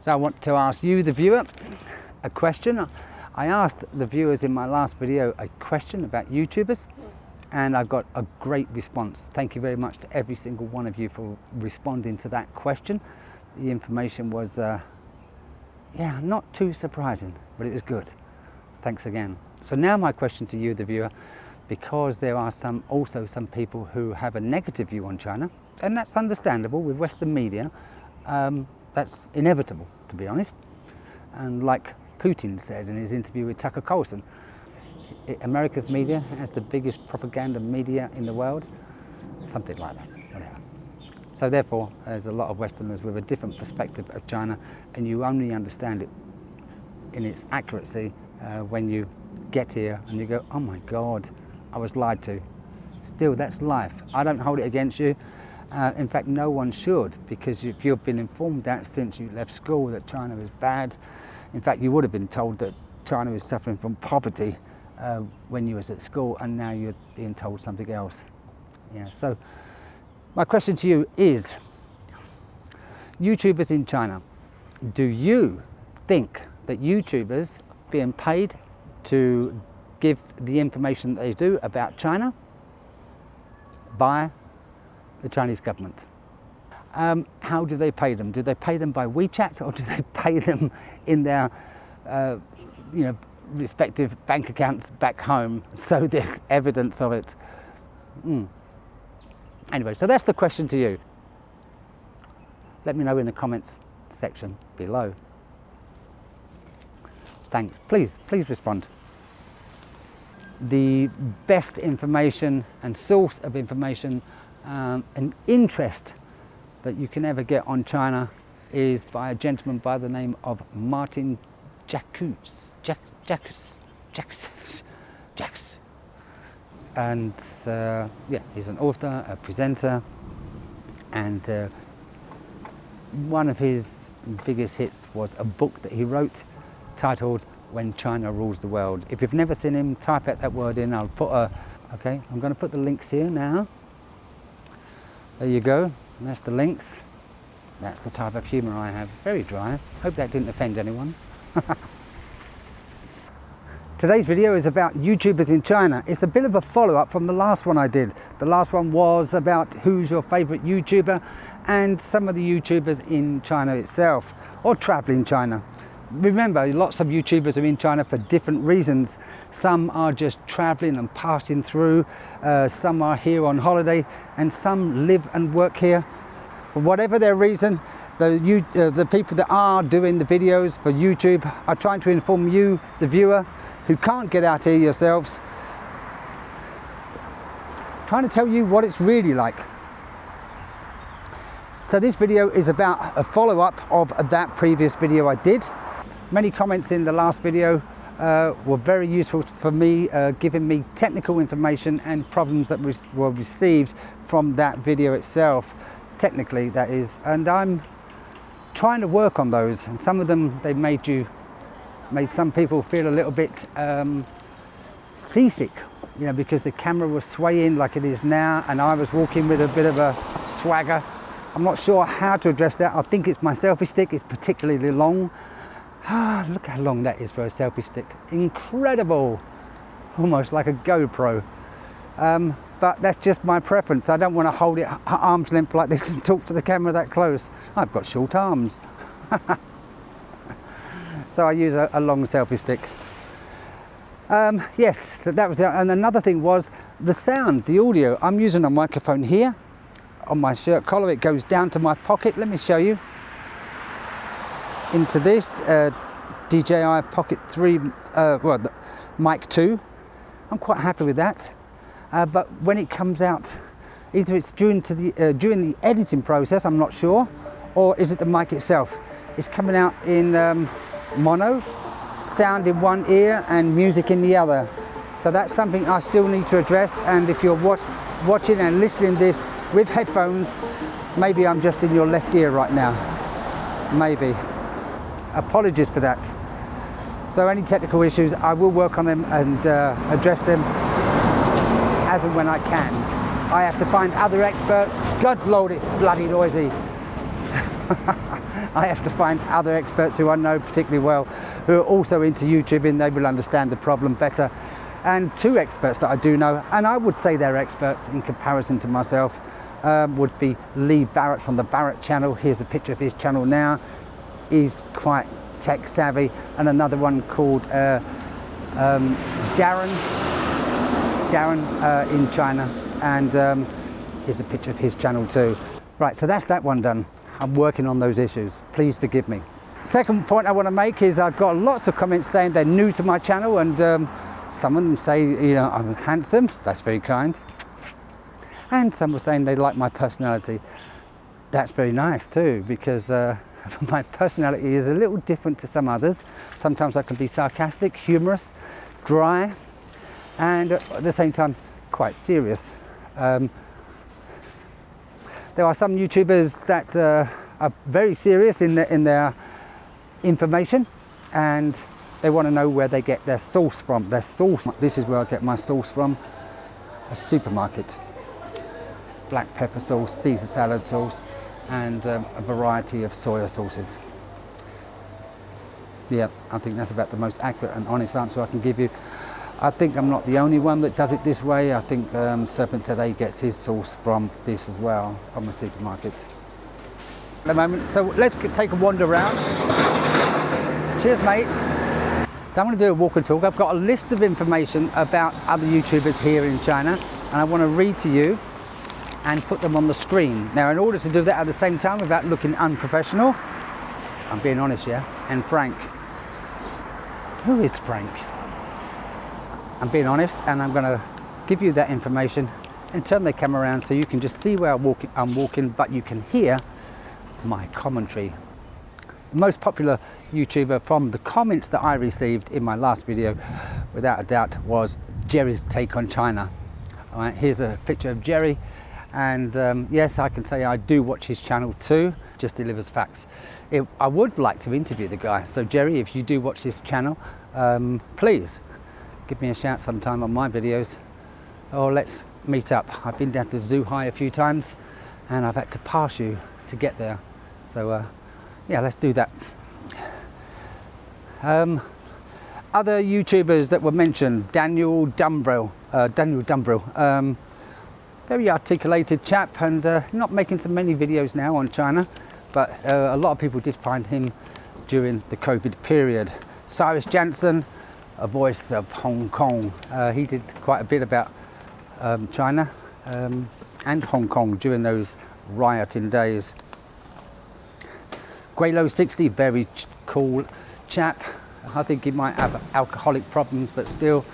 So I want to ask you, the viewer, a question. I asked the viewers in my last video a question about YouTubers, and I got a great response. Thank you very much to every single one of you for responding to that question. The information was, yeah, not too surprising, but it was good. Thanks again. So now my question to you, the viewer, because there are also some people who have a negative view on China, and that's understandable with Western media. That's inevitable, to be honest. And like Putin said in his interview with Tucker Carlson, America's media has the biggest propaganda media in the world, something like that, whatever. So therefore, there's a lot of Westerners with a different perspective of China, and you only understand it in its accuracy when you get here and you go, oh my God, I was lied to. Still, that's life. I don't hold it against you. In fact, no one should, because if you've been informed that since you left school that China is bad, in fact, you would have been told that China is suffering from poverty when you was at school, and now you're being told something else. Yeah. So my question to you is, YouTubers in China, do you think that YouTubers being paid to give the information that they do about China by the Chinese government? How do they pay them? Do they pay them by WeChat, or do they pay them in their respective bank accounts back home, so there's evidence of it? Anyway, so that's the question to you. Let me know in the comments section below. Thanks. Please respond. The best information and source of information and interest that you can ever get on China is by a gentleman by the name of Martin Jacques. And yeah, he's an author, a presenter, and one of his biggest hits was a book that he wrote titled When China Rules the World. If you've never seen him, type out that word in. I'll put okay, I'm going to put the links here now. There you go, that's the links. That's the type of humour I have, very dry. Hope that didn't offend anyone. Today's video is about YouTubers in China. It's a bit of a follow-up from the last one I did. The last one was about who's your favourite YouTuber and some of the YouTubers in China itself, or travelling China. Remember, lots of YouTubers are in China for different reasons. Some are just traveling and passing through, some are here on holiday, and some live and work here. But whatever their reason, the people that are doing the videos for YouTube are trying to inform you, the viewer, who can't get out here yourselves, trying to tell you what it's really like. So this video is about a follow-up of that previous video I did. Many comments in the last video were very useful for me, giving me technical information and problems that were received from that video itself, technically that is, and I'm trying to work on those, and some of them they made some people feel a little bit seasick, because the camera was swaying like it is now, and I was walking with a bit of a swagger. I'm not sure how to address that. I think it's my selfie stick is particularly long. Look how long that is for a selfie stick. Incredible. Almost like a GoPro. But that's just my preference. I don't want to hold it at arm's length like this and talk to the camera that close. I've got short arms. So I use a long selfie stick. Yes, so that was it. And another thing was the sound, the audio. I'm using a microphone here on my shirt collar. It goes down to my pocket. Let me show you. Into this DJI Pocket 3, Mic 2. I'm quite happy with that. But when it comes out, either it's during the editing process, I'm not sure, or is it the mic itself? It's coming out in mono, sound in one ear and music in the other. So that's something I still need to address, and if you're watching and listening this with headphones, maybe I'm just in your left ear right now. Maybe. Apologies for that. So any technical issues, I will work on them and address them as and when I can. I have to find other experts. God Lord, it's bloody noisy. I have to find other experts who I know particularly well, who are also into YouTubing. They will understand the problem better. And two experts that I do know, and I would say they're experts in comparison to myself, would be Lee Barrett from the Barrett channel. Here's a picture of his channel now. He's quite tech savvy. And another one called Darren in China, and here's a picture of his channel too. Right, so that's that one done. I'm working on those issues. Please forgive me. Second point I want to make is I've got lots of comments saying they're new to my channel, and some of them say, you know, I'm handsome. That's very kind. And some were saying they like my personality. That's very nice too, because my personality is a little different to some others. Sometimes I can be sarcastic, humorous, dry, and at the same time quite serious. There are some YouTubers that are very serious in their information, and they want to know where they get their source from. Their source. This is where I get my sauce from: a supermarket. Black pepper sauce, Caesar salad sauce, and a variety of soya sauces. Yeah, I think that's about the most accurate and honest answer I can give you. I think I'm not the only one that does it this way. I think Serpent Today gets his sauce from this as well, from a supermarket. At the moment, so let's take a wander around. Cheers, mate. So I'm going to do a walk and talk. I've got a list of information about other YouTubers here in China, and I want to read to you and put them on the screen. Now, in order to do that at the same time without looking unprofessional, I'm being honest here, and frank. Who is Frank? I'm being honest, and I'm going to give you that information and turn the camera around so you can just see where I'm walking, but you can hear my commentary. The most popular YouTuber from the comments that I received in my last video, without a doubt, was Jerry's Take on China. All right, here's a picture of Jerry, and yes, I can say I do watch his channel too. Just delivers facts. I would like to interview the guy, so Jerry, if you do watch this channel, please give me a shout sometime on my videos, or let's meet up. I've been down to Zhuhai a few times, and I've had to pass you to get there. So yeah, let's do that. Other YouTubers that were mentioned: Daniel Dumbrell. Very articulated chap, and not making so many videos now on China, but a lot of people did find him during the COVID period. Cyrus Jansen, a voice of Hong Kong. He did quite a bit about China and Hong Kong during those rioting days. Graylow60, very cool chap. I think he might have alcoholic problems, but still,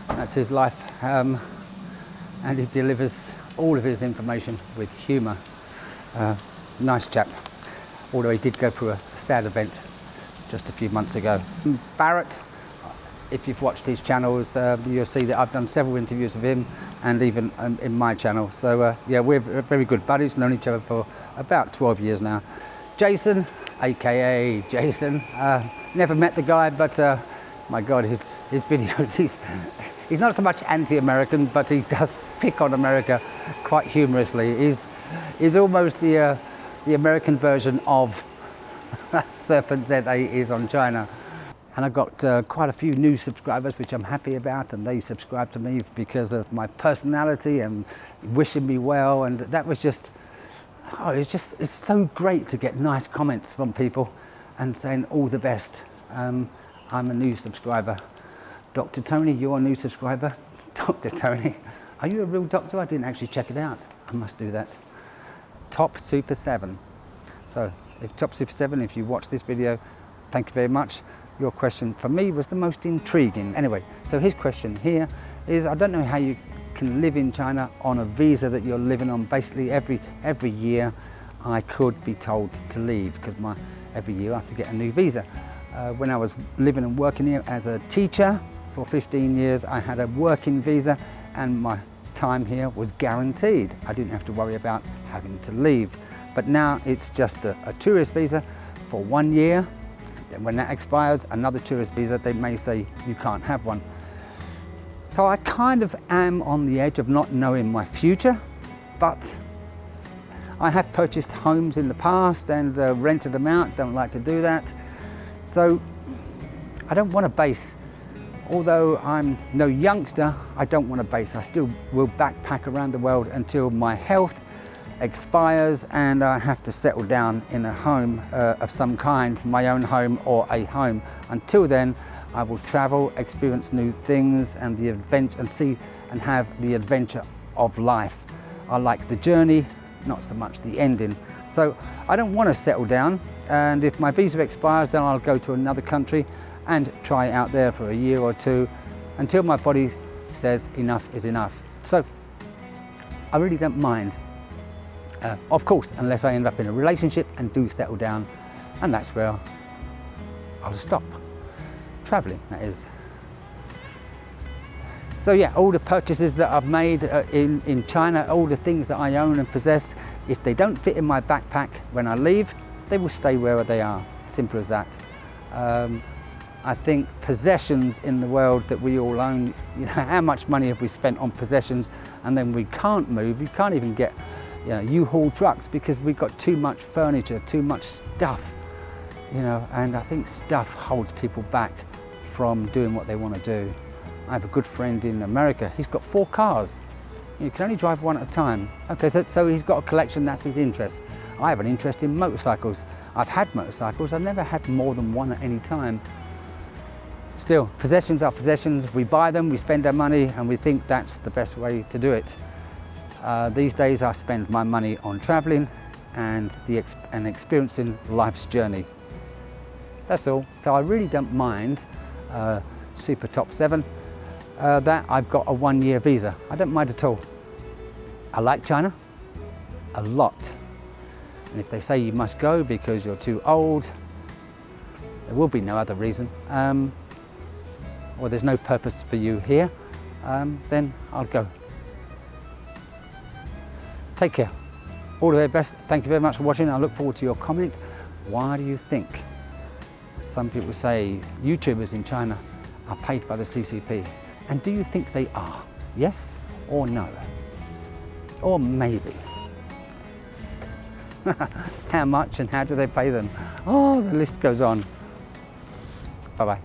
that's his life. And he delivers all of his information with humour. Nice chap, although he did go through a sad event just a few months ago. Barrett, if you've watched his channels, you'll see that I've done several interviews of him, and even in my channel. So yeah, we're very good buddies, known each other for about 12 years now. Jason, aka Jason, never met the guy, but my God, his videos, he's not so much anti-American, but he does pick on America quite humorously. He's almost the American version of Serpent ZA is on China. And I've got quite a few new subscribers, which I'm happy about, and they subscribe to me because of my personality and wishing me well. And that was just, oh, it's so great to get nice comments from people and saying all the best. I'm a new subscriber. Dr. Tony, you're a new subscriber. Dr. Tony, are you a real doctor? I didn't actually check it out. I must do that. Top Super 7. So if Top Super 7, if you watch this video, thank you very much. Your question for me was the most intriguing. Anyway, so his question here is, I don't know how you can live in China on a visa that you're living on. Basically every year I could be told to leave, because every year I have to get a new visa. When I was living and working here as a teacher for 15 years, I had a working visa, and my time here was guaranteed. I didn't have to worry about having to leave. But now it's just a tourist visa for 1 year. Then when that expires, another tourist visa, they may say you can't have one. So I kind of am on the edge of not knowing my future, but I have purchased homes in the past and rented them out, don't like to do that. So I don't want a base. Although I'm no youngster, I don't want a base. I still will backpack around the world until my health expires and I have to settle down in a home of some kind, my own home or a home. Until then, I will travel, experience new things and the adventure and see and have the adventure of life. I like the journey, not so much the ending. So I don't want to settle down, and if my visa expires, then I'll go to another country and try out there for a year or two until my body says enough is enough. So I really don't mind. Of course, unless I end up in a relationship and do settle down, and that's where I'll stop traveling, that is. So yeah, all the purchases that I've made in China, all the things that I own and possess, if they don't fit in my backpack when I leave, they will stay wherever they are. Simple as that. I think possessions in the world that we all own, you know, how much money have we spent on possessions, and then we can't move, we can't even get, you know, U-Haul trucks because we've got too much furniture, too much stuff, you know, and I think stuff holds people back from doing what they want to do. I have a good friend in America, he's got 4 cars. You can only drive one at a time. Okay, so he's got a collection, that's his interest. I have an interest in motorcycles. I've had motorcycles, I've never had more than one at any time. Still, possessions are possessions. We buy them, we spend our money, and we think that's the best way to do it. These days I spend my money on traveling and experiencing life's journey. That's all. So I really don't mind Super Top 7. That I've got a 1-year visa. I don't mind at all. I like China a lot. And if they say you must go because you're too old, there will be no other reason, or there's no purpose for you here, then I'll go. Take care. All the very best. Thank you very much for watching. I look forward to your comment. Why do you think some people say YouTubers in China are paid by the CCP? And do you think they are? Yes or no? Or maybe? How much and how do they pay them? Oh, the list goes on. Bye-bye.